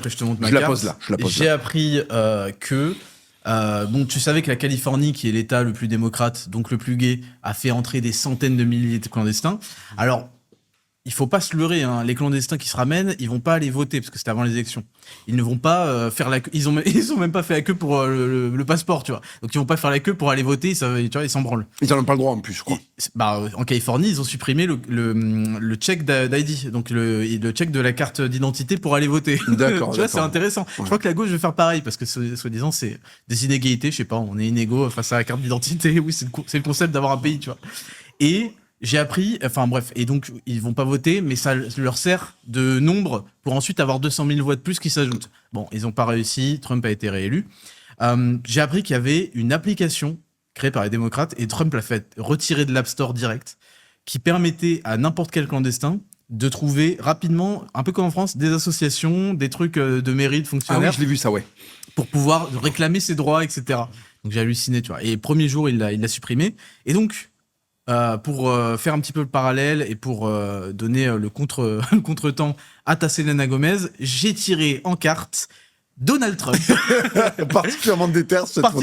Après, je te montre ma Je la carte. pose là. Je la pose J'ai là. appris que bon, tu savais que la Californie, qui est l'État le plus démocrate, donc le plus gay, a fait entrer des centaines de milliers de clandestins. Alors, il faut pas se leurrer, hein. Les clandestins qui se ramènent, ils vont pas aller voter parce que c'était avant les élections. Ils ne vont pas faire la queue. Ils ont même pas fait la queue pour le passeport, tu vois. Donc ils vont pas faire la queue pour aller voter. Tu vois, ils s'en branlent. Ils en ont pas le droit en plus, je crois. En Californie, ils ont supprimé le check d'ID, donc le check de la carte d'identité pour aller voter. D'accord. Tu vois, c'est intéressant. Je crois que la gauche veut faire pareil parce que soi-disant c'est des inégalités. Je sais pas, on est inégaux face à la carte d'identité. Oui, c'est le concept d'avoir un pays, tu vois. Et j'ai appris, enfin bref, et donc ils vont pas voter, mais ça leur sert de nombre pour ensuite avoir 200 000 voix de plus qui s'ajoutent. Bon, ils ont pas réussi, Trump a été réélu. J'ai appris qu'il y avait une application créée par les démocrates, et Trump l'a fait retirer de l'App Store direct, qui permettait à n'importe quel clandestin de trouver rapidement, un peu comme en France, des associations, des trucs de mairie, de Ah fonctionnaires, oui, je l'ai vu ça, ouais. pour pouvoir réclamer ses droits, etc. Donc j'ai halluciné, tu vois. Et premier jour, il l'a supprimé. Et donc, pour faire un petit peu le parallèle et pour donner le contretemps à ta Selena Gomez, j'ai tiré en carte Donald Trump. Particulièrement déter cette photo.